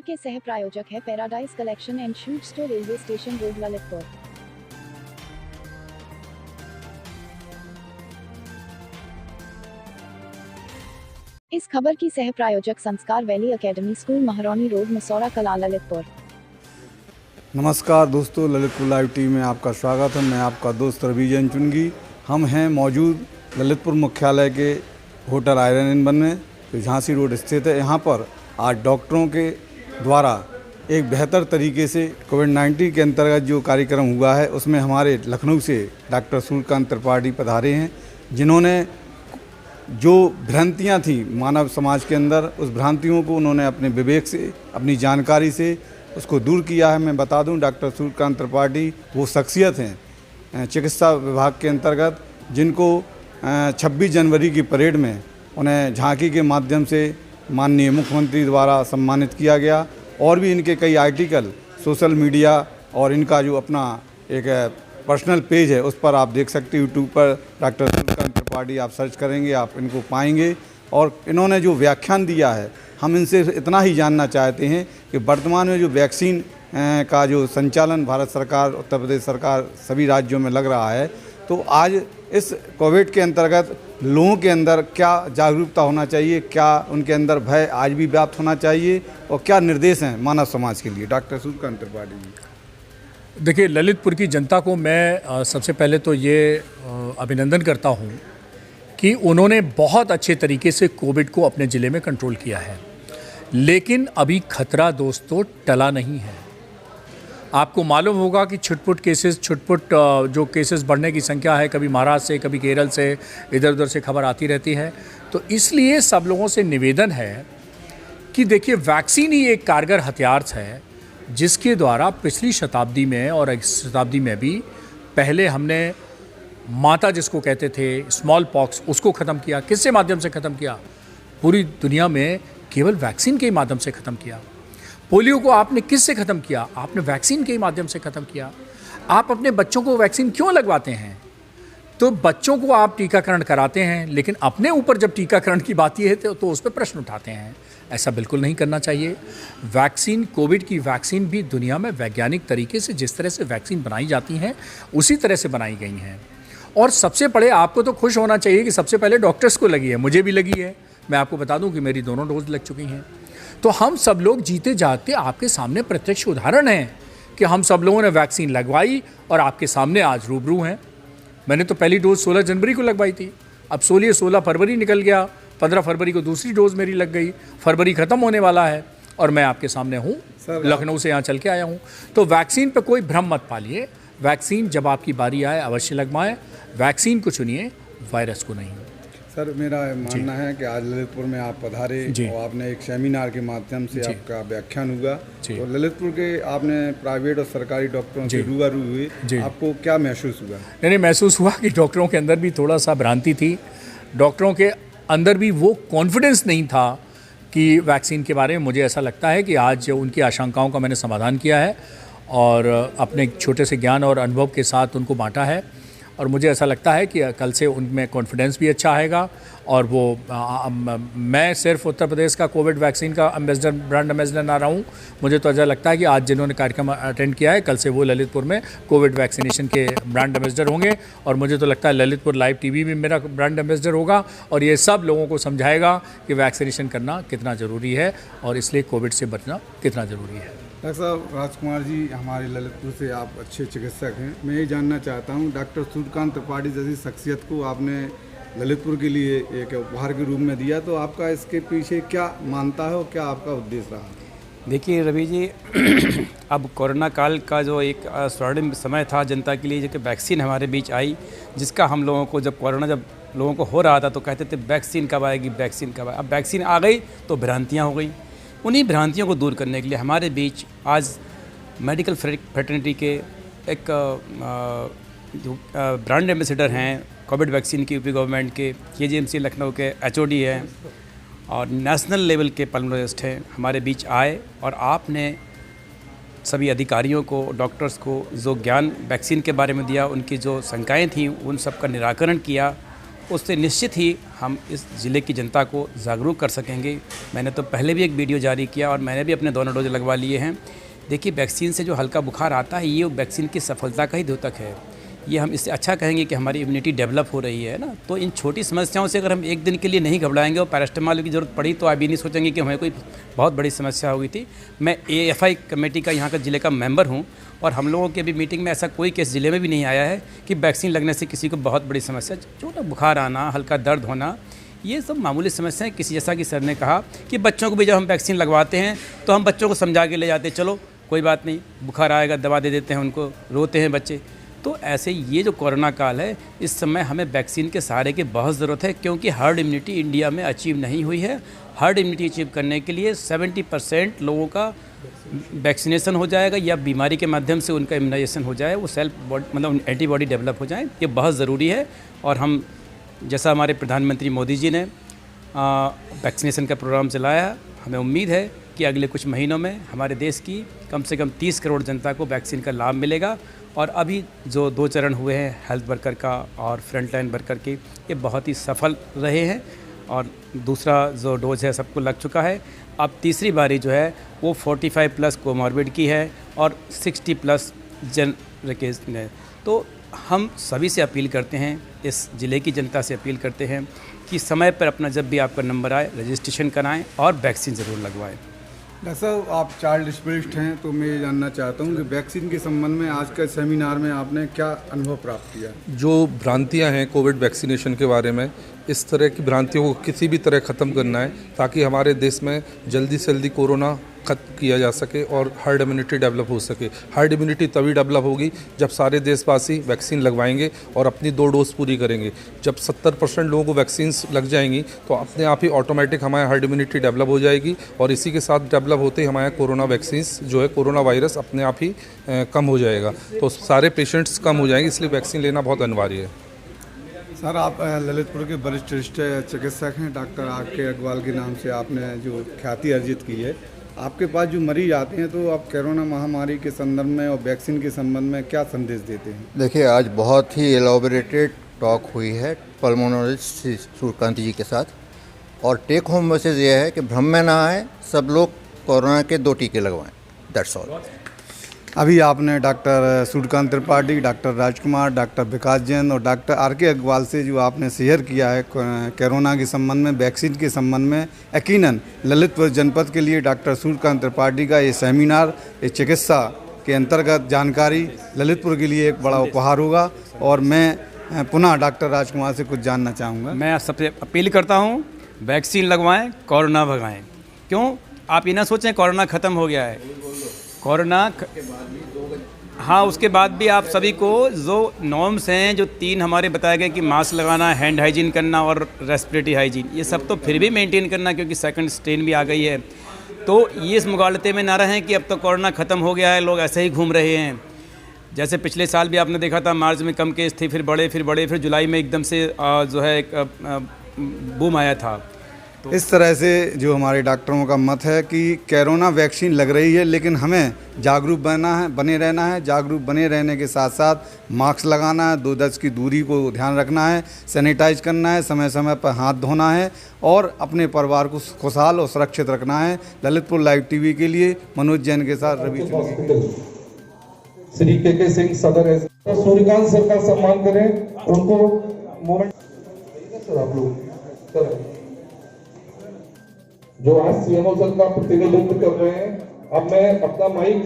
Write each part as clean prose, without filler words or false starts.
के सह प्रायोजक है paradise collection and shoot store, railway station road, Lalitpur. इस खबर की सह प्रायोजक संस्कार वैली एकेडमी स्कूल, महारानी रोड, मसौरा कला, ललितपुर। नमस्कार दोस्तों, ललितपुर लाइव टीवी में आपका स्वागत है। मैं आपका दोस्त रविजन चुनगी। हम हैं मौजूद ललितपुर मुख्यालय के होटल आयरन इन में, जो झांसी रोड स्थित है। यहाँ पर आज डॉक्टरों के द्वारा एक बेहतर तरीके से कोविड-19 के अंतर्गत जो कार्यक्रम हुआ है, उसमें हमारे लखनऊ से डॉक्टर सूर्यकांत त्रिपाठी पधारे हैं, जिन्होंने जो भ्रांतियाँ थीं मानव समाज के अंदर, उस भ्रांतियों को उन्होंने अपने विवेक से, अपनी जानकारी से उसको दूर किया है। मैं बता दूं, डॉक्टर सूर्यकांत त्रिपाठी वो शख्सियत हैं चिकित्सा विभाग के अंतर्गत, जिनको 26 जनवरी की परेड में उन्हें झांकी के माध्यम से माननीय मुख्यमंत्री द्वारा सम्मानित किया गया। और भी इनके कई आर्टिकल सोशल मीडिया और इनका जो अपना एक पर्सनल पेज है, उस पर आप देख सकते हैं। यूट्यूब पर डॉक्टर सूर्यकांत त्रिपाठी आप सर्च करेंगे, आप इनको पाएंगे। और इन्होंने जो व्याख्यान दिया है, हम इनसे इतना ही जानना चाहते हैं कि वर्तमान में जो वैक्सीन का जो संचालन भारत सरकार, उत्तर प्रदेश सरकार, सभी राज्यों में लग रहा है, तो आज इस कोविड के अंतर्गत लोगों के अंदर क्या जागरूकता होना चाहिए, क्या उनके अंदर भय आज भी व्याप्त होना चाहिए, और क्या निर्देश हैं मानव समाज के लिए? डॉक्टर सूर्यकांत त्रिपाठी जी। देखिए, ललितपुर की जनता को मैं सबसे पहले तो ये अभिनंदन करता हूँ कि उन्होंने बहुत अच्छे तरीके से कोविड को अपने ज़िले में कंट्रोल किया है। लेकिन अभी खतरा दोस्तों टला नहीं है। आपको मालूम होगा कि छुटपुट जो केसेस बढ़ने की संख्या है, कभी महाराष्ट्र से, कभी केरल से, इधर उधर से खबर आती रहती है। तो इसलिए सब लोगों से निवेदन है कि देखिए, वैक्सीन ही एक कारगर हथियार है, जिसके द्वारा पिछली शताब्दी में और इस शताब्दी में भी पहले हमने माता जिसको कहते थे स्मॉल पॉक्स, उसको ख़त्म किया। किससे माध्यम से ख़त्म किया? पूरी दुनिया में केवल वैक्सीन के माध्यम से ख़त्म किया। पोलियो को आपने किससे ख़त्म किया? आपने वैक्सीन के माध्यम से ख़त्म किया। आप अपने बच्चों को वैक्सीन क्यों लगवाते हैं? तो बच्चों को आप टीकाकरण कराते हैं, लेकिन अपने ऊपर जब टीकाकरण की बात है तो उस पर प्रश्न उठाते हैं। ऐसा बिल्कुल नहीं करना चाहिए। वैक्सीन, कोविड की वैक्सीन भी दुनिया में वैज्ञानिक तरीके से जिस तरह से वैक्सीन बनाई जाती हैं, उसी तरह से बनाई गई हैं। और सबसे पहले आपको तो खुश होना चाहिए कि सबसे पहले डॉक्टर्स को लगी है, मुझे भी लगी है। मैं आपको बता दूं कि मेरी दोनों डोज लग चुकी हैं। तो हम सब लोग जीते जागते आपके सामने प्रत्यक्ष उदाहरण हैं कि हम सब लोगों ने वैक्सीन लगवाई और आपके सामने आज रूबरू हैं। मैंने तो पहली डोज 16 जनवरी को लगवाई थी। अब 16 फरवरी निकल गया, 15 फरवरी को दूसरी डोज मेरी लग गई। फरवरी ख़त्म होने वाला है और मैं आपके सामने हूँ, लखनऊ से यहाँ चल के आया हूँ। तो वैक्सीन पर कोई भ्रम मत पालिए। वैक्सीन जब आपकी बारी आए अवश्य लगवाएं। वैक्सीन को चुनिए, वायरस को नहीं। सर, मेरा मानना है कि आज ललितपुर में आप पधारे और आपने एक सेमिनार के माध्यम से आपका व्याख्यान हुआ, तो ललितपुर के आपने प्राइवेट और सरकारी डॉक्टरों से रूबरू हुए, आपको क्या महसूस हुआ? नहीं, महसूस हुआ कि डॉक्टरों के अंदर भी थोड़ा सा भ्रांति थी। डॉक्टरों के अंदर भी वो कॉन्फिडेंस नहीं था कि वैक्सीन के बारे में। मुझे ऐसा लगता है कि आज उनकी आशंकाओं का मैंने समाधान किया है और अपने छोटे से ज्ञान और अनुभव के साथ उनको बांटा है। और मुझे ऐसा लगता है कि कल से उनमें कॉन्फिडेंस भी अच्छा आएगा। और वो मैं सिर्फ उत्तर प्रदेश का कोविड वैक्सीन का एम्बेसडर, ब्रांड एम्बेसडर ना रहा हूँ। मुझे तो ऐसा लगता है कि आज जिन्होंने कार्यक्रम अटेंड किया है, कल से वो ललितपुर में कोविड वैक्सीनेशन के ब्रांड एम्बेसडर होंगे। और मुझे तो लगता है ललितपुर लाइव टीवी भी मेरा ब्रांड एम्बेसडर होगा और ये सब लोगों को समझाएगा कि वैक्सीनेशन करना कितना ज़रूरी है और इसलिए कोविड से बचना कितना ज़रूरी है। डॉक्टर साहब राजकुमार जी, हमारे ललितपुर से आप अच्छे चिकित्सक हैं। मैं ये जानना चाहता हूँ, डॉक्टर सूर्यकांत त्रिपाठी जैसी शख्सियत को आपने ललितपुर के लिए एक उपहार के रूप में दिया, तो आपका इसके पीछे क्या मानता है और क्या आपका उद्देश्य रहा? देखिए रवि जी, अब कोरोना काल का जो एक स्वर्णिम समय था जनता के लिए, जो कि वैक्सीन हमारे बीच आई, जिसका हम लोगों को जब लोगों को हो रहा था तो कहते थे वैक्सीन कब आएगी, वैक्सीन कब आएगी। अब वैक्सीन आ गई तो भ्रांतियाँ हो गई। उन्हीं भ्रांतियों को दूर करने के लिए हमारे बीच आज मेडिकल फ्रेटर्निटी के एक जो ब्रांड एम्बेसडर हैं कोविड वैक्सीन की, यूपी गवर्नमेंट के, KGMC लखनऊ के HOD हैं और नेशनल लेवल के पल्मोनोलॉजिस्ट हैं, हमारे बीच आए और आपने सभी अधिकारियों को, डॉक्टर्स को जो ज्ञान वैक्सीन के बारे में दिया, उनकी जो शंकाएँ थीं उन सब का निराकरण किया। उससे निश्चित ही हम इस ज़िले की जनता को जागरूक कर सकेंगे। मैंने तो पहले भी एक वीडियो जारी किया और मैंने भी अपने दोनों डोज लगवा लिए हैं। देखिए, वैक्सीन से जो हल्का बुखार आता है, ये वैक्सीन की सफलता का ही द्योतक है। ये हम इससे अच्छा कहेंगे कि हमारी इम्यूनिटी डेवलप हो रही है ना। तो इन छोटी समस्याओं से अगर हम एक दिन के लिए नहीं घबराएंगे और पैरास्टामॉल की ज़रूरत पड़ी तो आप भी नहीं सोचेंगे कि हमें कोई बहुत बड़ी समस्या हो गई थी। मैं AFI कमेटी का यहाँ का ज़िले का मेंबर हूँ और हम लोगों के भी मीटिंग में ऐसा कोई केस ज़िले में भी नहीं आया है कि वैक्सीन लगने से किसी को बहुत बड़ी समस्या, छोटा बुखार आना, हल्का दर्द होना, ये सब मामूली समस्याएं। किसी जैसा कि सर ने कहा कि बच्चों को भी जब हम वैक्सीन लगवाते हैं तो हम बच्चों को समझा के ले जाते हैं, चलो कोई बात नहीं, बुखार आएगा, दवा दे देते हैं उनको, रोते हैं बच्चे। तो ऐसे ये जो कोरोना काल है, इस समय हमें वैक्सीन के सहारे की बहुत ज़रूरत है, क्योंकि हर्ड इम्यूनिटी इंडिया में अचीव नहीं हुई है। हर्ड इम्यूनिटी अचीव करने के लिए 70% लोगों का वैक्सीनेशन हो जाएगा या बीमारी के माध्यम से उनका इम्यूनाइजेशन हो जाए, वो सेल्फ मतलब एंटीबॉडी डेवलप हो जाए, ये बहुत ज़रूरी है। और हम जैसा हमारे प्रधानमंत्री मोदी जी ने वैक्सीनेशन का प्रोग्राम चलाया, हमें उम्मीद है कि अगले कुछ महीनों में हमारे देश की कम से कम 30 करोड़ जनता को वैक्सीन का लाभ मिलेगा। और अभी जो 2 चरण हुए हैं हेल्थ वर्कर का और फ्रंटलाइन वर्कर के, ये बहुत ही सफल रहे हैं और दूसरा जो डोज है सबको लग चुका है। अब तीसरी बारी जो है वो 45+ कोमॉर्बिड की है और 60+ जनरल केस है। तो हम सभी से अपील करते हैं, इस ज़िले की जनता से अपील करते हैं कि समय पर अपना जब भी आपका नंबर आए रजिस्ट्रेशन कराएं और वैक्सीन ज़रूर लगवाएं। डॉक्टर साहब, आप चाइल्ड स्पेशलिस्ट हैं, तो मैं ये जानना चाहता हूँ कि वैक्सीन के संबंध में आज के सेमिनार में आपने क्या अनुभव प्राप्त किया? जो भ्रांतियां हैं कोविड वैक्सीनेशन के बारे में, इस तरह की भ्रांतियों को किसी भी तरह ख़त्म करना है ताकि हमारे देश में जल्दी से जल्दी कोरोना खत्म किया जा सके और हर्ड इम्यूनिटी डेवलप हो सके। हर्ड इम्यूनिटी तभी डेवलप होगी जब सारे देशवासी वैक्सीन लगवाएंगे और अपनी 2 डोज पूरी करेंगे। जब 70% लोगों को वैक्सीन लग जाएंगी तो अपने आप ही ऑटोमेटिक हमारे हर्ड इम्यूनिटी डेवलप हो जाएगी और इसी के साथ डेवलप होते ही हमारे कोरोना वैक्सीन जो है, कोरोना वायरस अपने आप ही कम हो जाएगा, तो सारे पेशेंट्स कम हो जाएंगे। इसलिए वैक्सीन लेना बहुत अनिवार्य है। सर, आप ललितपुर के वरिष्ठ चिकित्सक हैं, डॉक्टर RK अग्रवाल के नाम से आपने जो ख्याति अर्जित की है। आपके पास जो मरीज आते हैं तो आप कोरोना महामारी के संदर्भ में और वैक्सीन के संबंध में क्या संदेश देते हैं? देखिए, आज बहुत ही एलॉबरेटेड टॉक हुई है पल्मोनोलॉजिस्ट सूर्यकांत जी के साथ, और टेक होम मैसेज ये है कि भ्रम में ना आए, सब लोग कोरोना के 2 टीके लगवाएं। That's all. अभी आपने डॉक्टर सूर्यकांत त्रिपाठी, डॉक्टर राजकुमार, डॉक्टर विकास जैन और डॉक्टर RK अग्रवाल से जो आपने शेयर किया है कोरोना के संबंध में, वैक्सीन के संबंध में, यकीनन ललितपुर जनपद के लिए डॉक्टर सूर्यकांत त्रिपाठी का ये सेमिनार, ये चिकित्सा के अंतर्गत जानकारी ललितपुर के लिए एक बड़ा उपहार होगा। और मैं पुनः डॉक्टर राजकुमार से कुछ जानना चाहूँगा। मैं सबसे अपील करता हूँ, वैक्सीन लगवाएं, कोरोना भगाएं। क्यों? आप ये ना सोचें कोरोना ख़त्म हो गया है। कोरोना हाँ, उसके बाद भी आप सभी को जो नॉर्म्स हैं, जो 3 हमारे बताए गए कि मास्क लगाना, हैंड हाइजीन करना और रेस्पिरेटरी हाइजीन, ये सब तो फिर भी मेंटेन करना, क्योंकि सेकंड स्ट्रेन भी आ गई है। तो ये इस मुगालते में ना रहें कि अब तो कोरोना ख़त्म हो गया है, लोग ऐसे ही घूम रहे हैं। जैसे पिछले साल भी आपने देखा था, मार्च में कम केस थे, फिर बड़े, फिर जुलाई में एकदम से जो है एक बूम आया था। इस तरह से जो हमारे डॉक्टरों का मत है कि कोरोना वैक्सीन लग रही है, लेकिन हमें जागरूक बने रहना है। जागरूक बने रहने के साथ साथ मास्क लगाना है, 2 गज की दूरी को ध्यान रखना है, सैनिटाइज करना है, समय समय पर हाथ धोना है और अपने परिवार को खुशहाल और सुरक्षित रखना है। ललितपुर लाइव टीवी के लिए मनोज जैन के साथ रवि श्री KK सिंह सदर। सूर्यकांत सर का सम्मान करें, उनको मोमेंट सर आप लोग जो आज CMO सर का प्रतिनिधित्व कर रहे हैं। अब मैं अपना mic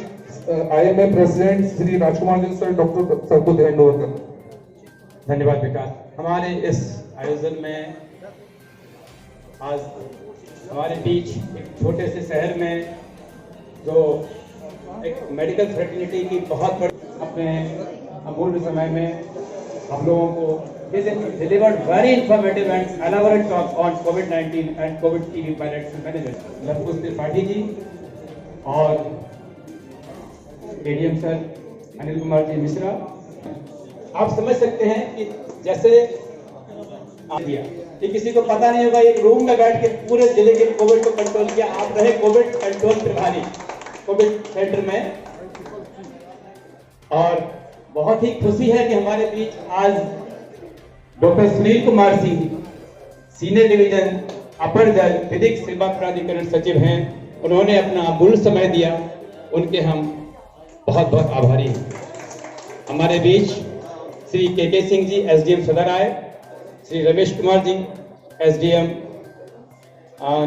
IMA president Shri Rajkumar ji sir, doctor sir को हैंड ओवर करता। धन्यवाद विकास। हमारे इस आयोजन में आज हमारे बीच एक छोटे से शहर में जो एक मेडिकल फ्रेटर्निटी की बहुत बड़ी अपने अमूल्य समय में हम लोगों को delivered very informative and elaborate talk on COVID-19 and COVID TB pilots management. Lalitpur Tripathi ji और ADM सर अनिल कुमार जी मिश्रा, आप समझ सकते हैं कि जैसे दिया कि किसी को पता नहीं होगा, एक रूम में बैठ के पूरे जिले के कोविड को कंट्रोल किया। आप रहे कोविड कंट्रोल प्रभारी कोविड सेंटर में, और बहुत ही खुशी है कि हमारे बीच आज doctor Sunil Kumar Singh senior division upper जज विधिक सेवा प्राधिकरण सचिव हैं, उन्होंने अपना अमूल्य समय दिया, उनके हम बहुत बहुत आभारी हैं। हमारे बीच श्री के सिंह जी एसडीएम सदर आए, श्री रमेश कुमार जी एसडीएम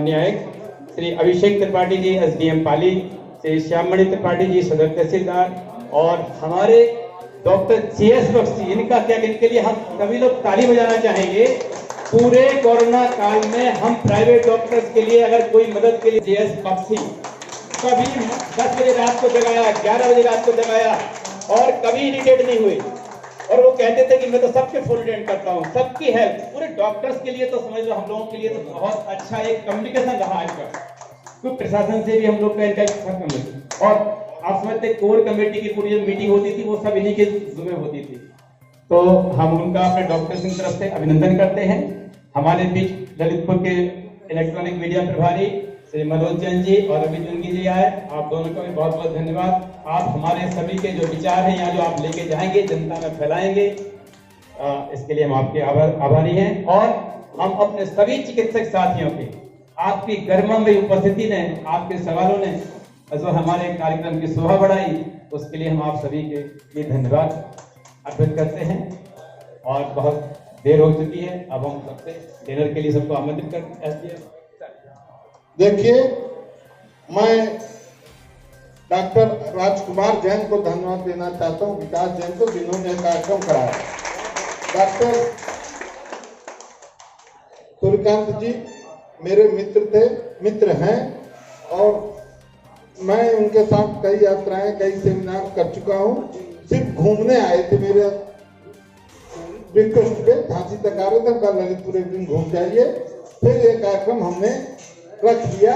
न्यायिक, श्री अभिषेक त्रिपाठी जी एसडीएम पाली, श्री श्याममणि त्रिपाठी जी सदर तहसीलदार, और हमारे डॉक्टर CS बख्शी, इनका क्या, इनके लिए हम सभी लोग ताली बजाना चाहेंगे। पूरे कोरोना काल में हम प्राइवेट डॉक्टर्स के लिए अगर कोई मदद के लिए CS बख्शी कभी 10 बजे रात को जगाया, 11 बजे रात को जगाया और कभी इरिटेट नहीं हुए, और वो कहते थे कि मैं तो सबके फुल अटेंड करता हूँ, सबकी हेल्प। पूरे डॉक्टर्स के लिए तो समझ लो, हम लोगों के लिए तो बहुत अच्छा एक कम्युनिकेशन रहा इनका, क्योंकि प्रशासन से भी हम लोग का इनका, और आप समझते कोर कमेटी की पूरी जो मीटिंग होती थी वो सब इन्हीं के जिम्मे होती थी। तो हम उनका अपने डॉक्टर्स की तरफ से अभिनंदन करते हैं। हमारे बीच ललितपुर के इलेक्ट्रॉनिक मीडिया प्रभारी श्री मनोज जैन जी और रवि चुनगी जी आए, आप दोनों को भी बहुत बहुत धन्यवाद। आप हमारे सभी के जो विचार हैं यहाँ जो आप लेके जाएंगे, जनता में फैलाएंगे, इसके लिए हम आपके आभारी हैं। और हम अपने सभी चिकित्सक साथियों के, आपकी गर्मामयी उपस्थिति ने, आपके सवालों ने जो हमारे कार्यक्रम की शोभा बढ़ाई, उसके लिए हम आप सभी के लिए धन्यवाद अर्पित करते हैं। और बहुत देर हो चुकी है, अब हम सबसे डिनर के लिए सबको आमंत्रित करते हैं। देखिए, मैं डॉक्टर राजकुमार जैन को धन्यवाद देना चाहता हूँ, विकास जैन को, जिन्होंने कार्यक्रम कराया। डॉक्टर सूर्यकांत जी मेरे मित्र हैं, और मैं उनके साथ कई यात्राएं, कई सेमिनार कर चुका हूँ। सिर्फ घूमने आए थे, मेरे रिक्वेस्ट पे झांसी तक आ रहे थे, कल ललितपुर एक दिन घूम जाइए। फिर ये कार्यक्रम हमने रख लिया,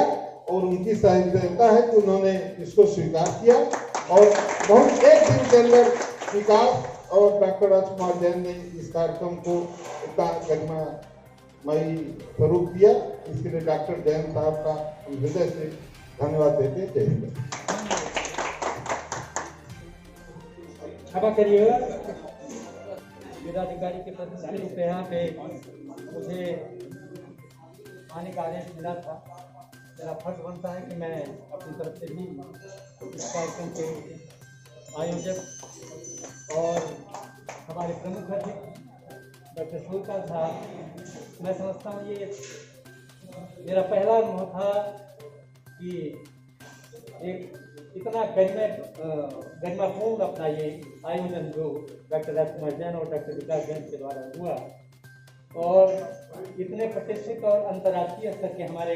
और उनकी सहृदयता है कि उन्होंने इसको स्वीकार किया, और बहुत एक दिन के अंदर विकास और डॉक्टर राजकुमार जैन ने इस कार्यक्रम को इतना गरिमामयी स्वरूप दिया। इसके लिए डॉक्टर जैन साहब का हम हृदय से धन्यवाद देते हैं। जय हिंद। क्षमा करिएगा, जिलाधिकारी के पद पे यहाँ पे मुझे आने का आदेश मिला था। मेरा फर्ज बनता है कि मैं अपनी तरफ से भी इस कार्यक्रम के आयोजक और हमारे प्रमुख अतिथि डॉक्टर सूर्यकांत साहब, मैं समझता हूँ ये मेरा पहला अनुभव था कि एक इतना गरिमापूर्ण अपना ये आयोजन जो डॉक्टर राजकुमार जैन और डॉक्टर विकास जैन के द्वारा हुआ, और इतने प्रतिष्ठित और अंतर्राष्ट्रीय स्तर के हमारे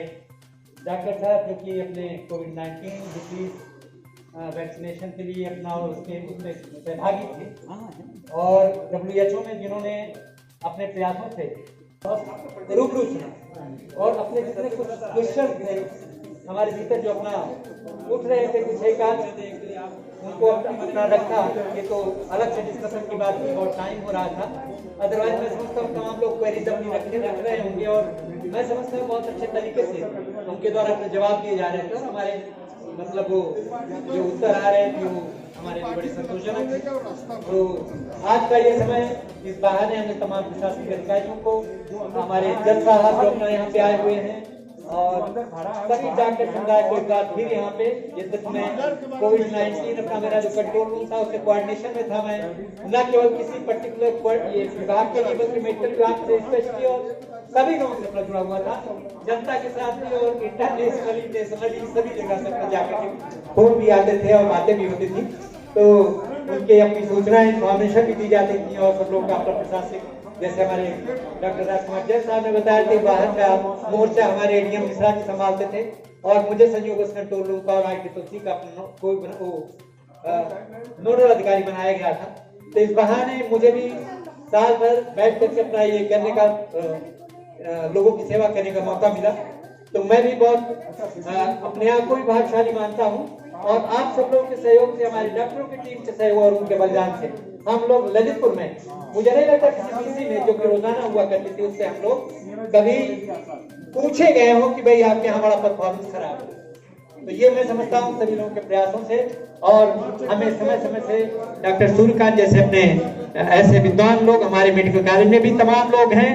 डॉक्टर साहब जो कि अपने कोविड-19 डिसीज वैक्सीनेशन के लिए अपना और उसमें सहभागी थे, और WHO में जिन्होंने अपने प्रयासों से रूबरू सुना, और अपने जितने कुछ क्वेश्चन थे हमारे भीतर जो अपना उठ रहे थे, कुछ एक आध उनको अपना रखा। ये तो अलग से डिस्कशन की बात थी, बहुत टाइम हो रहा था। अदरवाइज मैं समझता हूँ तमाम लोग क्वेरीज अपनी रख रहे होंगे, और मैं समझता हूँ बहुत अच्छे तरीके से उनके द्वारा अपने जवाब दिए जा रहे थे, और हमारे मतलब वो जो उत्तर आ रहे थे वो हमारे लिए बड़े संतोषजनक थे। तो आज का ये समय, इस बहाने हमने तमाम प्रशासनिक अधिकारियों को, हमारे जज साहब जो अपना यहाँ पे आए हुए हैं, और सभी डॉक्टर समुदाय को एक बार फिर यहाँ पे, जिस मैं कोविड-19 अपना मेरा जो कंट्रोल रूम था उससे कोऑर्डिनेशन में था, मैं न केवल किसी पर्टिकुलर ये विभाग के लिए बल्कि मेडिकल विभाग से स्पेशली और सभी लोगों से अपना जुड़ा हुआ था, जनता के साथ भी, और इंटरनेशनली नेशनली सभी जगह से अपना जाकर फोन भी आते थे और बातें भी होती थी। तो उनके अपनी सूचनाएं इन्फॉर्मेशन भी दी जाती थी, और सब लोग का अपना प्रशासनिक, जैसे हमारे डॉक्टर राजकुमार जैन साहब ने बताया कि बाहर का मोर्चा हमारे एडीएम मिश्रा जी संभालते थे, और मुझे संयोग कंट्रोल रूम का और ITOC का कोई नोडल अधिकारी बनाया गया था। तो इस बहाने मुझे भी साल भर बैठ करके अपना ये करने का, लोगों की सेवा करने का मौका मिला। तो मैं भी बहुत अपने आप को भी भाग्यशाली मानता हूँ, और आप सब लोगों के सहयोग से, हमारे डॉक्टरों की टीम के सहयोग और उनके बलिदान से हम लोग ललितपुर में, मुझे नहीं लगता किसी पीसी में जो कि रोजाना हुआ करती थी उससे हम लोग कभी पूछे गए हो कि भाई आपके यहाँ हमारा परफॉर्मेंस खराब है। तो ये मैं समझता हूँ सभी लोगों के प्रयासों से, और हमें समय समय से डॉक्टर सूर्यकांत जैसे अपने ऐसे विद्वान लोग, हमारे मेडिकल कॉलेज में भी तमाम लोग हैं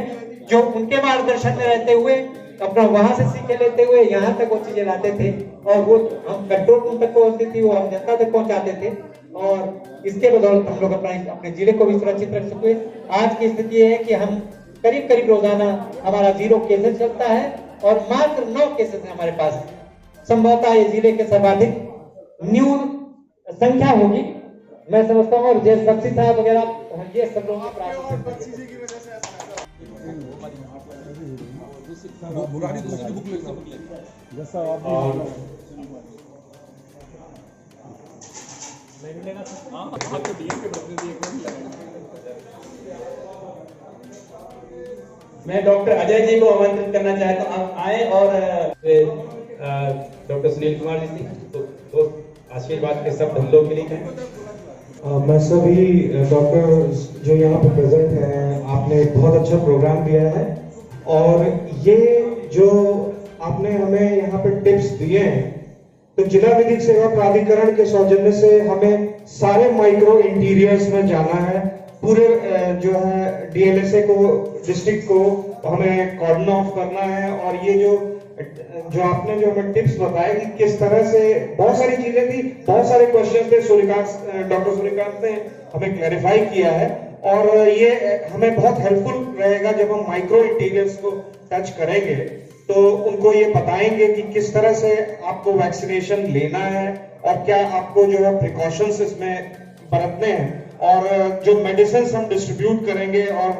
जो उनके मार्गदर्शन में रहते हुए अपना वहां से सीखे लेते हुए यहाँ तक वो चीजें लाते थे और वो हम कंट्रोल रूम तक पहुंचती थी, वो हम जनता तक पहुंचाते थे और इसके बदौलत हम लोग अपने जिले को भी सुरक्षित रख सके। आज की स्थिति है कि हम करीब करीब रोजाना हमारा 0 केसेस चलता है और मात्र 9 केसेस हमारे पास। संभवतः ये जिले के सर्वाधिक न्यून संख्या होगी मैं समझता हूँ। और जय बख्शी साहब वगैरह ये सब लोगों मैं डॉक्टर अजय जी को आमंत्रित करना चाहता हूँ, आप आए और डॉक्टर सुनील कुमार जी तो आशीर्वाद के शब्द हम लोग के लिए कहें। मैं सभी डॉक्टर जो यहाँ पे प्रेजेंट हैं, आपने बहुत अच्छा प्रोग्राम दिया है और ये जो आपने हमें यहाँ पे टिप्स दिए हैं, तो जिला विधिक सेवा प्राधिकरण के सौजन्य से हमें सारे माइक्रो इंटीरियर्स में जाना है, पूरे जो है डीएलएसए को डिस्ट्रिक्ट को हमें कॉर्डन ऑफ करना है। और ये जो आपने जो हमें टिप्स बताए कि किस तरह से बहुत सारी चीजें थी, बहुत सारे क्वेश्चन थे, डॉक्टर सूर्यकांत ने हमें क्लैरिफाई किया है और ये हमें बहुत हेल्पफुल रहेगा जब हम माइक्रो इंटीरियर्स को टच करेंगे तो उनको ये बताएंगे कि किस तरह से आपको वैक्सीनेशन लेना है और क्या आपको जो है प्रिकॉशंस इसमें बरतने हैं और जो मेडिसिन हम डिस्ट्रीब्यूट करेंगे। और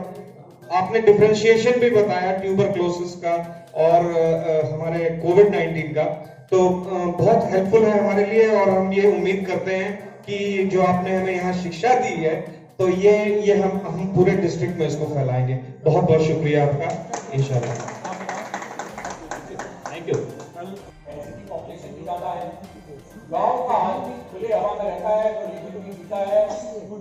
आपने डिफरेंशिएशन भी बताया ट्यूबरक्लोसिस का और हमारे कोविड-19 का, तो बहुत हेल्पफुल है हमारे लिए और हम ये उम्मीद करते हैं कि जो आपने हमें यहाँ शिक्षा दी है तो ये हम पूरे डिस्ट्रिक्ट में इसको फैलाएंगे। बहुत बहुत शुक्रिया आपका, इंशाल्लाह। Thank you. पॉपुलेशन भी ज्यादा है, गाँव का आदमी खुले हवा में रहता है, तो लिक्विड पीता है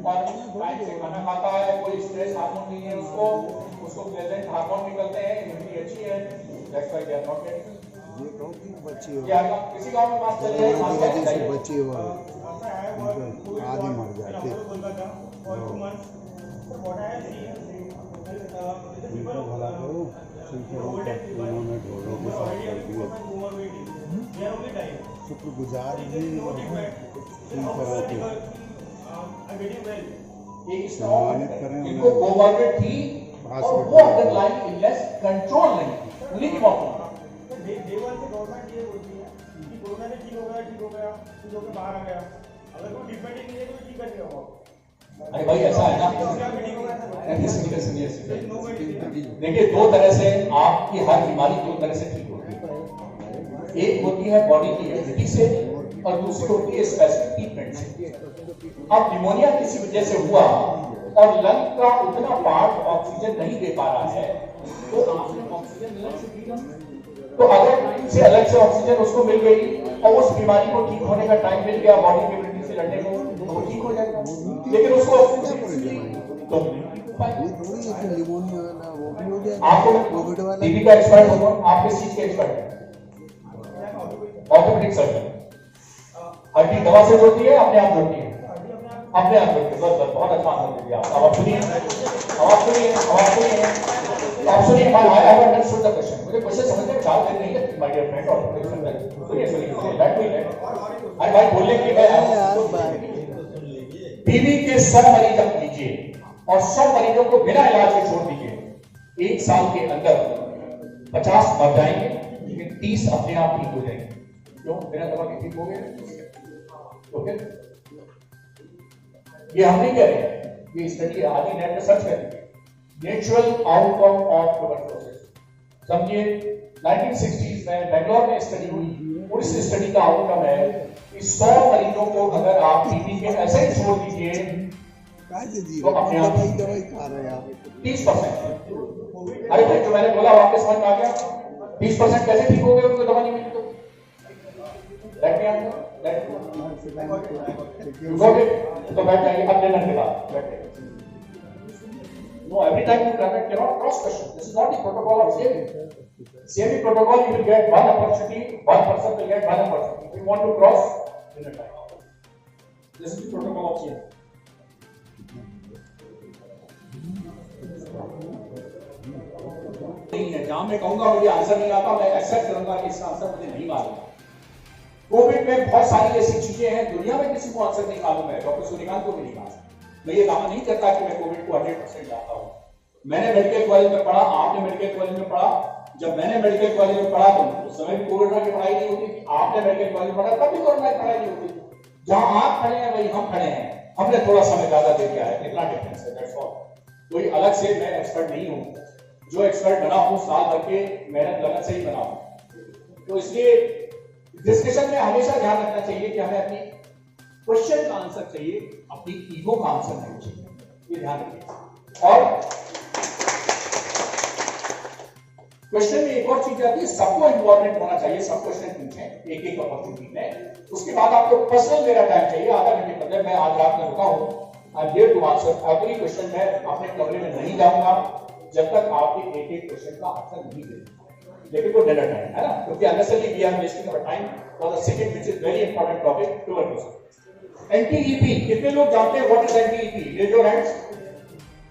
और टाइम से खाना खाता है, कोई स्ट्रेस हार्मोन नहीं है उसको प्लेजेंट हार्मोन निकलते हैं, इम्यूनिटी अच्छी है। That's why they are not getting ये गांव की बच्ची हो या किसी गांव में बात चल रही है बच्ची हो आधे मर जाते उनका भला करो, उन्होंने ढोलों के साथ कर दिए, शुक्रगुजार भी सम्मानित करें इनको। कोविड थी और वो अंडरलाइन इलनेस कंट्रोल नहीं थी, उन्हीं की मौत हुई। देवाल से गवर्नमेंट ये बोलती है कि कोरोना से ठीक हो गया तो बाहर आ गया, अगर कोई डिपेंड नहीं है तो ठीक कर दिया होगा। अरे भाई ऐसा है ना, देखिए 2 तरह से आपकी हर बीमारी 2 तरह से ठीक होती है। एक होती है बॉडी की इम्यूनिटी से और दूसरी होती है स्पेसिफिक ट्रीटमेंट से। अब निमोनिया किसी वजह से हुआ और लंग का उतना पार्ट ऑक्सीजन नहीं दे पा रहा है तो आपने ऑक्सीजन लंग से दी, तो अगर से अलग से ऑक्सीजन उसको मिल गई और उस बीमारी को ठीक होने का टाइम मिल गया बॉडी की इम्यूनिटी से लड़ने को, तो वो ठीक हो जाएगा। लेकिन उसको आपको टीबी का एक्सपर्ट होगा, आप किस चीज के एक्सपर्ट हैं? Orthopaedic surgeon. हड्डी दवा से जोड़ती है अपने आप जोड़ती है, अपने आप जोड़ती है। बस बहुत अच्छा आंसर दिया आप। अब सुनिए I have understood the question. मुझे क्वेश्चन समझने में 4 दिन नहीं है my dear friend. Orthopaedic surgeon सुनिए बैठ गई है। अरे भाई बोलने की मैं टीबी के 100 मरीज आप लीजिए और 100 मरीजों को बिना इलाज के छोड़ दीजिए, 1 साल के अंदर 50 मर जाएंगे लेकिन 30 अपने आप ठीक हो जाएंगे। क्यों? बिना दवा के ठीक हो गए। तो फिर ये हम नहीं कह रहे हैं, ये स्टडी आदि नेट में सर्च करेंगे, नेचुरल आउटकम ऑफ ट्यूबरक्लोसिस। समझिए 1960s में बेंगलोर में स्टडी हुई, उस स्टडी का आउटकम है कि 100 मरीजों को अगर आप टीबी के ऐसे ही छोड़ दीजिए तो अपने आप 30%। अरे भाई जो मैंने बोला आपके समझ में आ गया? 20% कैसे ठीक हो गए उनको दवा नहीं मिली तो? तो बैठ जाइए अब लेने के बाद बैठे। No, every time you cannot cross question. This is not the protocol of CME. CME protocol, you will get one opportunity, one person will get one opportunity. If you want to cross, in a time. This is the protocol of CME. जहां मैं कहूंगा मुझे answer नहीं आता, मैं accept करूंगा कि इसका आंसर मुझे नहीं मालूम। कोविड में बहुत सारी ऐसी चीजें हैं, दुनिया में किसी को आंसर नहीं मालूम है, डॉक्टर सूर्यकांत को भी नहीं मालूम। मैं ये दावा नहीं करता कि मैं कोविड को 100% जानता हूँ। मैंने मेडिकल कॉलेज में पढ़ा, आपने मेडिकल कॉलेज में पढ़ा। जब मैंने मेडिकल कॉलेज में पढ़ा तो उस समय भी कोरोना की पढ़ाई नहीं होती थी, आपने मेडिकल कॉलेज में पढ़ा तब भी कोरोना की पढ़ाई नहीं होती थी। जहां आप खड़े हैं वही हम खड़े हैं, हमने थोड़ा समय ज्यादा दे दिया है, कितना डिफरेंस है, दैट्स ऑल। कोई अलग से मैं एक्सपर्ट नहीं हूं, जो एक्सपर्ट बना हूं साल भर के मेहनत लगन से ही बना हूं। तो इसलिए डिस्कशन में हमेशा ध्यान रखना चाहिए कि हमें अपनी क्वेश्चन का आंसर चाहिए, अपनी ईगो का आंसर नहीं चाहिए, ये ध्यान रखिए। और क्वेश्चन में एक और चीज आती है, सबको इंपॉर्टेंट होना चाहिए, सब क्वेश्चन पूछें एक एक अपॉर्चुनिटी में। उसके बाद आपको पर्सनल मेरा टाइम चाहिए, आधा घंटे पहले मैं आज रात में रुका हूं, I am here to answer every question. मैं अपने कमरे में नहीं जाऊंगा जब तक आपके एक एक क्वेश्चन का आंसर नहीं दे, लेकिन वो डेढ़ टाइम है ना, क्योंकि unnecessarily we are wasting our time for the second which is very important topic tuberculosis. NTEP, कितने लोग जानते हैं what is NTEP? Raise your hands.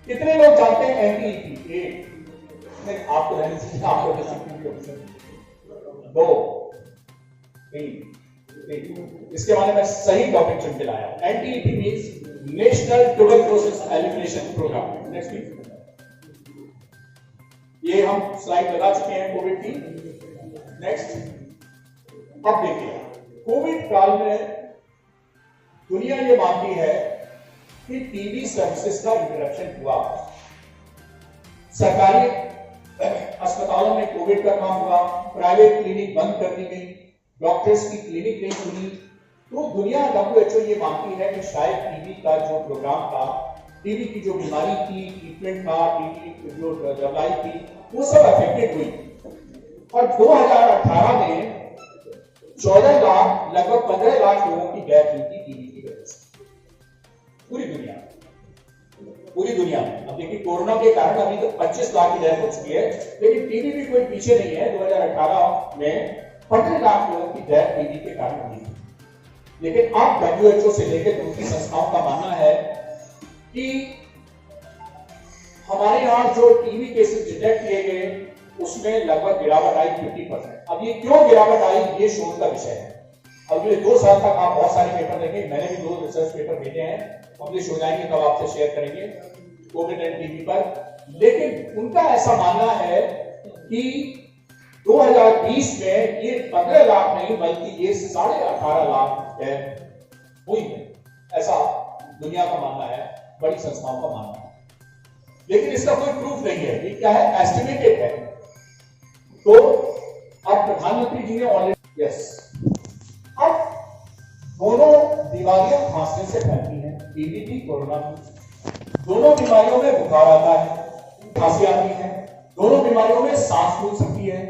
कितने लोग जानते हैं एंटीईपी? एक, आपको रहने से आपको दो, तीन। इसके बारे में सही टॉपिक चुन के लाया। NTEP means national tuberculosis elimination program. Next please. ये हम स्लाइड लगा चुके हैं कोविड की। नेक्स्ट। अब देखिए, कोविड काल में दुनिया ये मानती है कि टीबी सर्विसेज का इंटरप्शन हुआ, सरकारी अस्पतालों में कोविड का काम हुआ, प्राइवेट क्लिनिक बंद कर दी गई, डॉक्टर्स की क्लिनिक नहीं खुली। तो दुनिया WHO ये मानती है कि शायद टीबी का जो प्रोग्राम था, टीबी की जो बीमारी थी, ट्रीटमेंट था, टीबी जो दवाई थी, वो सब अफेक्टेड हुई। और 2018 में 14 लाख लगभग 15 लाख लोगों की डेथ हुई थी टीबी की वजह से, पूरी दुनिया में। अब देखिए, कोरोना के कारण अभी तो 25 लाख की डेथ हो चुकी है, लेकिन टीबी भी कोई पीछे नहीं है। 2018 में 15 लाख लोगों की डेथ टीबी के कारण हुई थी। लेकिन अब WHO से लेकर दूसरी संस्थाओं का मानना है कि हमारे यहां जो टीबी केसेस डिटेक्ट किए गए उसमें लगभग गिरावट आई 50%। अब ये क्यों गिरावट आई, ये शोध का विषय है। अगले 2 साल तक आप बहुत सारे पेपर देखेंगे, मैंने भी 2 रिसर्च पेपर भेजे हैं, पब्लिश हो जाएंगे, तब आपसे शेयर करेंगे कोविड एंड टीबी पर। लेकिन उनका ऐसा मानना है कि 2020 में ये 15 लाख नहीं बल्कि ये 18.5 लाख डेथ हुई है, ऐसा दुनिया का मानना है, बड़ी संस्थाओं का मानना है। लेकिन इसका कोई प्रूफ नहीं है, ये क्या है, एस्टिमेटेड है। तो अब प्रधानमंत्री जी ने ऑलरेडी अब दोनों बीमारियां खांसने से फैलती हैं, टीबी भी कोरोना भी। दोनों बीमारियों में बुखार आता है, खांसी आती है, दोनों बीमारियों में सांस फूल सकती है।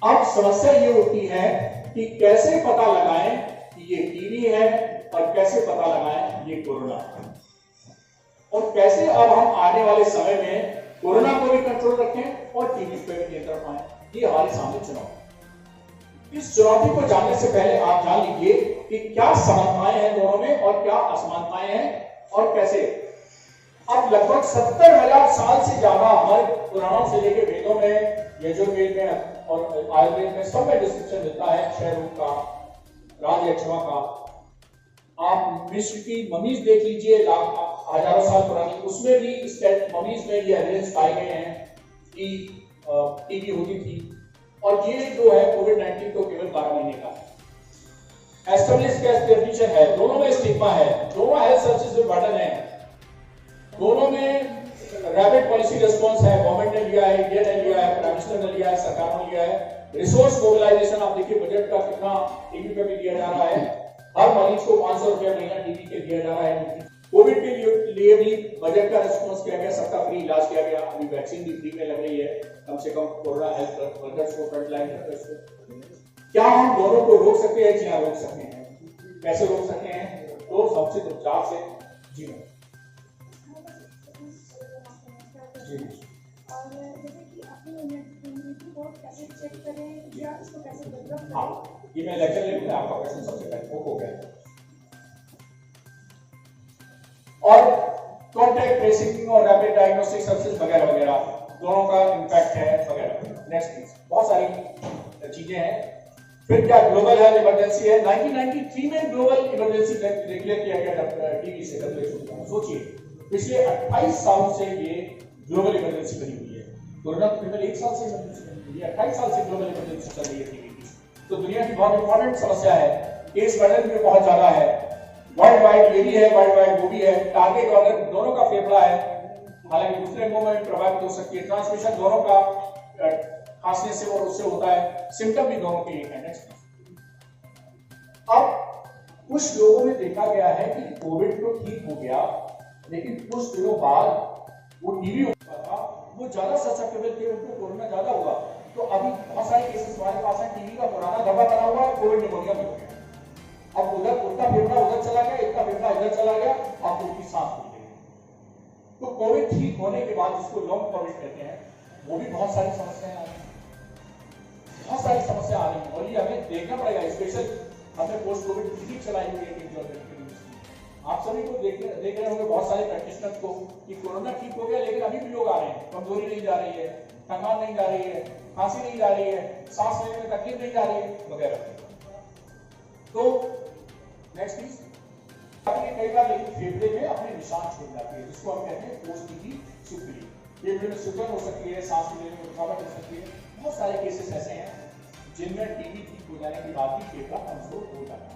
अब समस्या ये होती है कि कैसे पता लगाएं कि ये टीबी है और कैसे पता लगाएं ये कोरोना है, और कैसे अब हम आने वाले समय में कोरोना को भी कंट्रोल रखें और टीबी पे भी नियंत्रण पाएं। ये हमारे सामने चुनौती। इस चुनौती को जानने से पहले आप जान लीजिए कि क्या समानताएं हैं दोनों में और क्या असमानताएं हैं और कैसे। अब लगभग 70,000 साल से ज्यादा हमारे पुराणों से लेकर वेदों में, यजुर्वेद में और आयुर्वेद में सब में डिस्क्रिप्शन मिलता है क्षय रोग का, राज यक्षमा का। आप मिस्र की ममीज देख लीजिए, हजारों साल पुरानी, उसमें भी इस ममीज में ये एविडेंस पाए गए हैं कि टीबी होती थी। और ये जो है कोविड-19 तो केवल 12 महीने का है। एस्टेब्लिश डेफिनेशन है, दोनों में स्टिग्मा है, दोनों हेल्थ सर्विसेज में बर्डन है, दोनों में रैपिड पॉलिसी रिस्पांस है, गवर्नमेंट ने लिया है, इंडिया ने लिया है, प्राइम मिनिस्टर ने लिया है, सरकार ने लिया है। रिसोर्स मोबिलाइजेशन आप देखिए, बजट का कितना टीबी पे भी दिया जा रहा है, हर मरीज को 500 रुपया महीना टीबी के दिया जा रहा है। कोविड के लिए भी बजट का रिस्पांस किया गया, सबका फ्री इलाज किया गया, अभी वैक्सीन भी फ्री में लग रही है, कम से कम कोरोना हेल्थ वर्कर्स को, फ्रंटलाइन वर्कर्स को। क्या हम दोनों को रोक सकते हैं? जी हाँ, रोक सकते हैं। कैसे रोक सकते हैं? तो सबसे उपचार से। जी हाँ, ये मैं लेक्चर ले लूंगा, आपका क्वेश्चन सबसे पहले हो गया। और कॉन्टैक्ट ट्रेसिंग और रैपिड डायग्नोस्टिक सर्विसेज वगैरह वगैरह, दोनों का इम्पैक्ट है वगैरह। Next please. बहुत सारी चीजें हैं। फिर क्या ग्लोबल हेल्थ इमरजेंसी है। 1993 में ग्लोबल इमरजेंसी डिक्लेयर किया गया टीबी से। सोचिए पिछले 28 साल से ये ग्लोबल इमरजेंसी बनी हुई है। कोरोना तो केवल 1 साल से इमरजेंसी बनी हुई है, 28 साल से ग्लोबल इमरजेंसी चल रही है टीबी की। तो दुनिया की बहुत इंपॉर्टेंट समस्या है। केस बर्डन भी बहुत ज्यादा है। वर्ल्ड वाइड ये भी है, वर्ल्ड वाइड वो भी है। टारगेट ऑर्गन दोनों का फेफड़ा है, हालांकि दूसरे मुंह में प्रभावित हो सकती है। ट्रांसमिशन दोनों का खांसने से और उससे होता है। सिम्टम भी दोनों के एक है। अब कुछ लोगों में देखा गया है कि कोविड तो ठीक हो गया, लेकिन कुछ दिनों बाद वो टीबी होता था, वो ज्यादा ससेप्टेबल थे, उनको कोरोना ज्यादा हुआ। तो अभी बहुत सारे केसेस हमारे पास है। टीबी का पुराना धब्बा बना हुआ है, कोविड निमोनिया में हो गया। अब उधर उनका फेफड़ा उधर चला गया, इनका फेफड़ा इधर चला गया, अब उनकी सांस फूल गई। तो कोविड ठीक होने के बाद जिसको लॉन्ग कोविड कहते हैं, वो भी बहुत सारी समस्याएं आ रही हैं, बहुत सारी समस्या आ रही है। और ये हमें देखना पड़ेगा। स्पेशल हमने पोस्ट कोविड क्लिनिक चलाई हुई है। आप सभी को देख रहे होंगे, बहुत सारे प्रैक्टिशनर्स को, कि कोरोना ठीक हो गया, लेकिन अभी भी लोग आ रहे हैं। कमजोरी नहीं जा रही है, थकान नहीं जा रही है, खांसी नहीं जा रही है, सांस लेने में तकलीफ नहीं जा रही है, वगैरह। तो नेक्स्ट प्लीज। कई बार लेकिन फेफड़े में अपने निशान छोड़ जाते हैं, जिसको हम कहते हैं पोस्ट टीबी सिफिलिस। फेफड़े में सूजन हो सकती है, सांस लेने में रुकावट हो सकती है। बहुत सारे केसेस ऐसे हैं जिनमें टीबी ठीक हो जाने के बाद भी फेफड़ा कमजोर हो जाता है।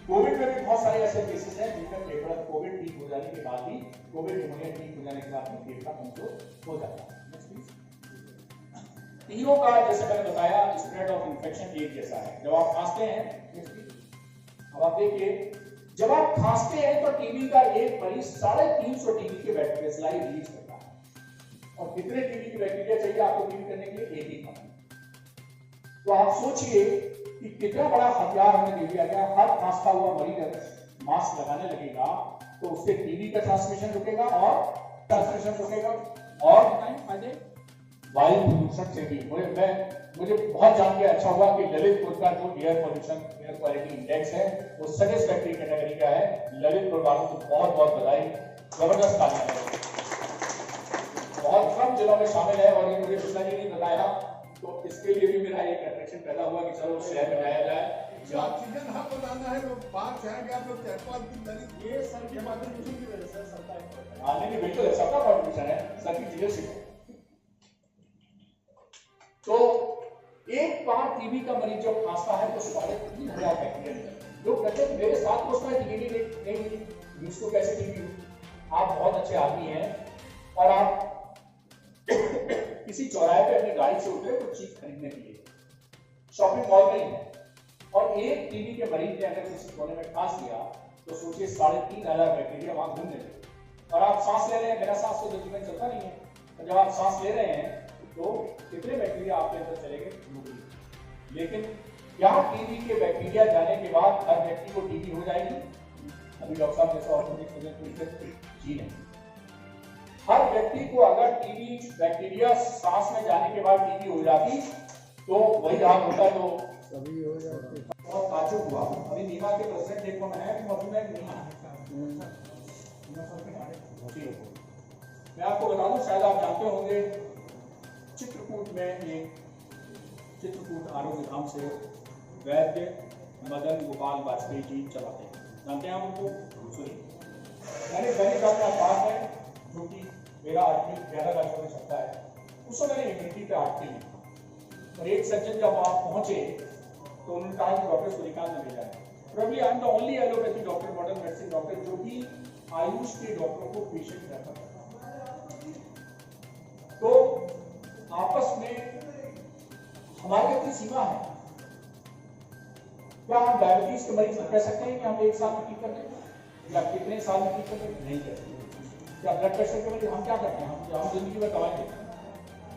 कोविड में भी बहुत सारे ऐसे केसेस हैं जिनमें फेफड़ा कोविड ठीक हो जाने के बाद भी, कोविड निमोनिया ठीक हो जाने के बाद भी फेफड़ा कमजोर हो जाता है। तीनों का जैसे मैंने बताया स्प्रेड ऑफ इंफेक्शन एक जैसा है। जब आप खांसते हैं, अब आप देखिए, जब आप खांसते हैं तो टीबी का एक मरीज 350 टीबी के बैक्टीरिया रिलीज करता है। और कितने टीबी की बैक्टीरिया चाहिए आपको टीबी करने के लिए? 1 ही खांसी। तो आप सोचिए कि कितना बड़ा हथियार हमें दे दिया गया। हर खांसता हुआ मरीज अगर मास्क लगाने लगेगा तो उससे टीबी का ट्रांसमिशन रुकेगा और ट्रांसमिशन रुकेगा। और फायदे वायु प्रदूषण से भी। मुझे बहुत जान के अच्छा हुआ कि ललितपुर का जो air pollution, air quality index है, वो सैटिस्फैक्टरी कैटेगरी का है। ललितपुर वालों को बहुत बहुत बधाई, जबरदस्त तालियां। बहुत कम जिलों में शामिल है और ये मुझे पिछला ही नहीं बताया, तो इसके लिए भी मेरा एक अट्रैक्शन पैदा हुआ कि चलो शहर में लाया जाए। ऑक्सीजन हब बनाना है तो बाहर जाएंगे आप लोग 4-5 दिन लगे। ये सर के कंट्रीब्यूशन की वजह से सरकार आने की बिल्कुल सबका कंट्रीब्यूशन है, सबकी लीडरशिप है। तो एक बार टीबी का मरीज जब खांसता है तो 3,500 बैक्टीरिया लोग कहते हैं मेरे साथ पूछता है टीबी नहीं, इसको कैसे टीबी हो? आप बहुत अच्छे आदमी हैं और आप किसी चौराहे पे अपनी गाड़ी से उतरे कुछ चीज खरीदने के लिए, शॉपिंग मॉल में ही है, और एक टीबी के मरीज ने अगर किसी कोने में खांस लिया तो सोचिए 3,500 बैक्टीरिया वहां घूमने लगे। और आप सांस ले रहे हैं, बिना सांस के जीवन चलता नहीं है। तो जब आप सांस ले रहे हैं तो कितने बैक्टीरिया आपके अंदर चलेंगे? लेकिन क्या टीबी के बैक्टीरिया जाने के बाद हर व्यक्ति को टीबी हो जाएगी? अभी डॉक्टर साहब जैसा ऑर्थोपेडिक्स जी नहीं। हर व्यक्ति को अगर टीबी बैक्टीरिया सांस में जाने के बाद टीबी हो जाती तो वही हाल होता, तो सभी हो जाते। बहुत ताज्जुब हुआ। अभी नीमा के प्रेसिडेंट देखो मैं आपको बता दूं, शायद आप जानते होंगे, चित्रकूट में एक चित्रकूट आरोग्य धाम से वैद्य मदन गोपाल वाजपेयी जी चलाते हैं। जानते हैं आप उनको? सुनिए, मैंने दैनिक अपना पास है जो कि मेरा आर्टिकल 11 राज्यों में छपता है, उसको मैंने इम्यूनिटी पे आर्टिकल लिखा। और एक सज्जन जब आप पहुंचे तो उन्होंने कहा कि डॉक्टर सूर्यकांत ने भेजा है। Probably I am the only allopathy doctor, modern medicine doctor, जो कि आयुष के डॉक्टरों को पेशेंट रेफर करता है। तो आपस में हमारी अपनी सीमा है। क्या हम डायबिटीज के मरीज को कह सकते हैं कि हम 1 साल में ठीक कर देंगे, या कितने साल में ठीक कर देंगे? नहीं कह सकते। क्या ब्लड प्रेशर के मरीज हम क्या करते हैं? हम जिंदगी भर दवाई देते हैं।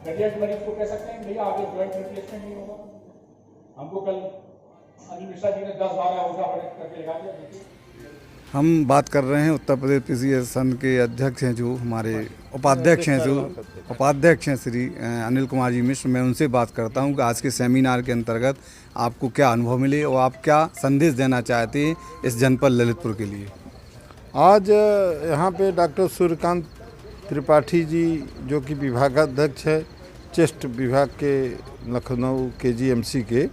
गठिया के मरीज को कह सकते हैं भैया आगे जॉइंट रिप्लेसमेंट नहीं होगा? हमको कल अनिल मिश्रा जी ने 10-12 ओझा करके लगा दिया। हम बात कर रहे हैं उत्तर प्रदेश पीसी संघ के अध्यक्ष हैं, जो हमारे उपाध्यक्ष हैं श्री अनिल कुमार जी मिश्र। मैं उनसे बात करता हूं कि आज के सेमिनार के अंतर्गत आपको क्या अनुभव मिले और आप क्या संदेश देना चाहते हैं इस जनपद ललितपुर के लिए। आज यहाँ पे डॉक्टर सूर्यकांत त्रिपाठी जी जो कि विभागाध्यक्ष है, चेस्ट विभाग के लखनऊ KGMC के,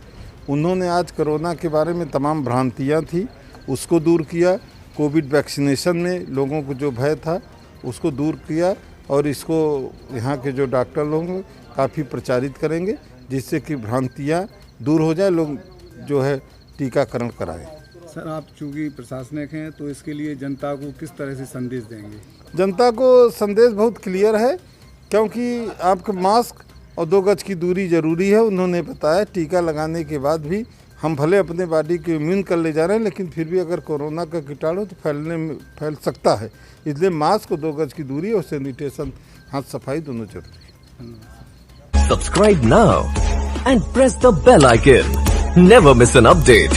उन्होंने आज कोरोना के बारे में तमाम भ्रांतियां थी उसको दूर किया। कोविड वैक्सीनेशन में लोगों को जो भय था उसको दूर किया और इसको यहाँ के जो डॉक्टर लोग काफ़ी प्रचारित करेंगे जिससे कि भ्रांतियाँ दूर हो जाए, लोग जो है टीकाकरण कराएं। सर, आप चूँकि प्रशासनिक हैं तो इसके लिए जनता को किस तरह से संदेश देंगे? जनता को संदेश बहुत क्लियर है, क्योंकि आपके मास्क और 2 गज की दूरी ज़रूरी है। उन्होंने बताया टीका लगाने के बाद भी हम भले अपने बॉडी को इम्यून कर ले जा रहे हैं, लेकिन फिर भी अगर कोरोना का कीटाणु तो फैल सकता है। इसलिए मास्क और 2 गज की दूरी और सैनिटेशन, हाथ सफाई दोनों जरूरी है। Subscribe now and press the bell icon. Never miss an update.